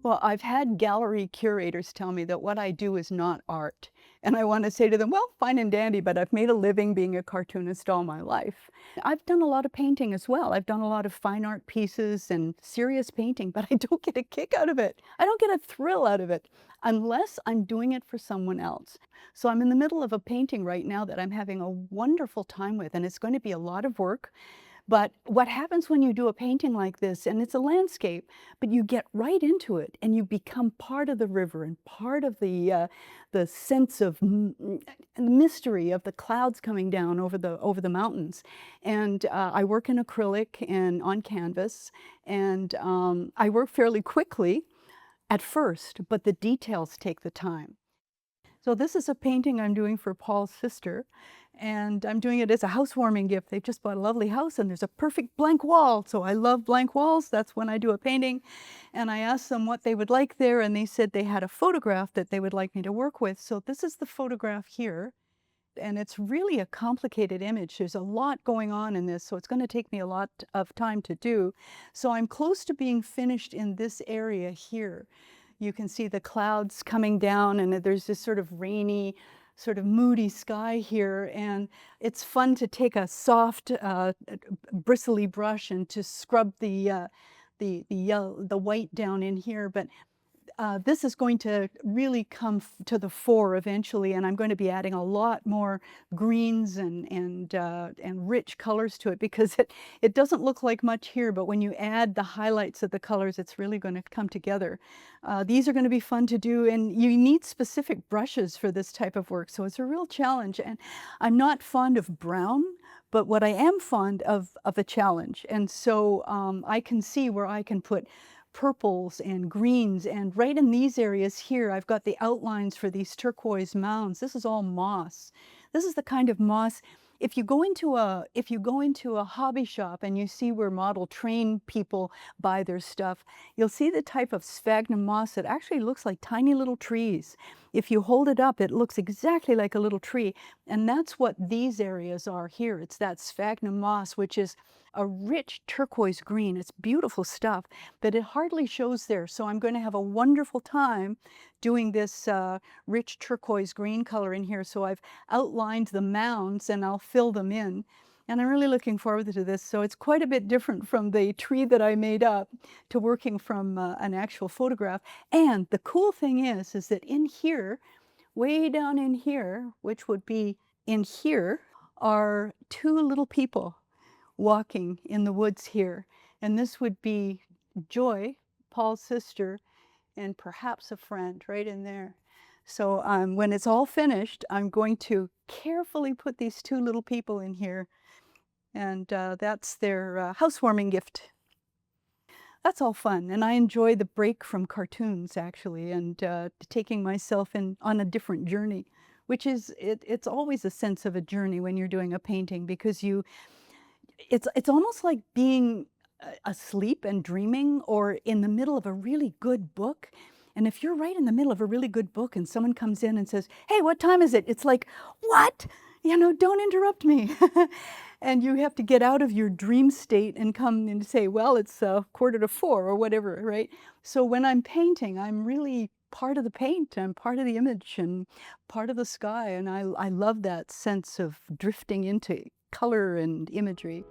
Well, I've had gallery curators tell me that what I do is not art. And I want to say to them, well, fine and dandy, but I've made a living being a cartoonist all my life. I've done a lot of painting as well. I've done a lot of fine art pieces and serious painting, but I don't get a kick out of it. I don't get a thrill out of it unless I'm doing it for someone else. So I'm in the middle of a painting right now that I'm having a wonderful time with, and it's going to be a lot of work. But what happens when you do a painting like this, and it's a landscape, but you get right into it and you become part of the river and part of the sense of mystery of the clouds coming down over the mountains. And I work in acrylic and on canvas, and I work fairly quickly at first, but the details take the time. So this is a painting I'm doing for Paul's sister, and I'm doing it as a housewarming gift. They've just bought a lovely house and there's a perfect blank wall. So I love blank walls. That's when I do a painting. And I asked them what they would like there, and they said they had a photograph that they would like me to work with. So this is the photograph here. And it's really a complicated image. There's a lot going on in this, so it's going to take me a lot of time to do. So I'm close to being finished in this area here. You can see the clouds coming down, and there's this sort of rainy, sort of moody sky here. And it's fun to take a soft, bristly brush and to scrub the white down in here. But this is going to really come to the fore eventually, and I'm going to be adding a lot more greens and rich colors to it, because it doesn't look like much here, but when you add the highlights of the colors, it's really going to come together. These are going to be fun to do, and you need specific brushes for this type of work, so it's a real challenge. And I'm not fond of brown, but what I am fond of a challenge, and so I can see where I can put purples and greens, and right in these areas here, I've got the outlines for these turquoise mounds. This is all moss. This is the kind of moss, if you go into a hobby shop and you see where model train people buy their stuff, you'll see the type of sphagnum moss that actually looks like tiny little trees. If you hold it up, it looks exactly like a little tree. And that's what these areas are here. It's that sphagnum moss, which is a rich turquoise green. It's beautiful stuff, but it hardly shows there. So I'm going to have a wonderful time doing this rich turquoise green color in here. So I've outlined the mounds and I'll fill them in. And I'm really looking forward to this. So it's quite a bit different from the tree that I made up to working from an actual photograph. And the cool thing is that in here, way down in here, which would be in here, are two little people walking in the woods here. And this would be Joy, Paul's sister, and perhaps a friend right in there. So when it's all finished, I'm going to carefully put these two little people in here, and that's their housewarming gift. That's all fun, and I enjoy the break from cartoons, actually, and taking myself on a different journey, which is, it's always a sense of a journey when you're doing a painting, because it's almost like being asleep and dreaming, or in the middle of a really good book. And if you're right in the middle of a really good book and someone comes in and says, "Hey, what time is it?" It's like, "What? You know, don't interrupt me." And you have to get out of your dream state and come and say, "Well, it's 4:45 or whatever," right? So when I'm painting, I'm really part of the paint. I'm part of the image and part of the sky. And I love that sense of drifting into color and imagery.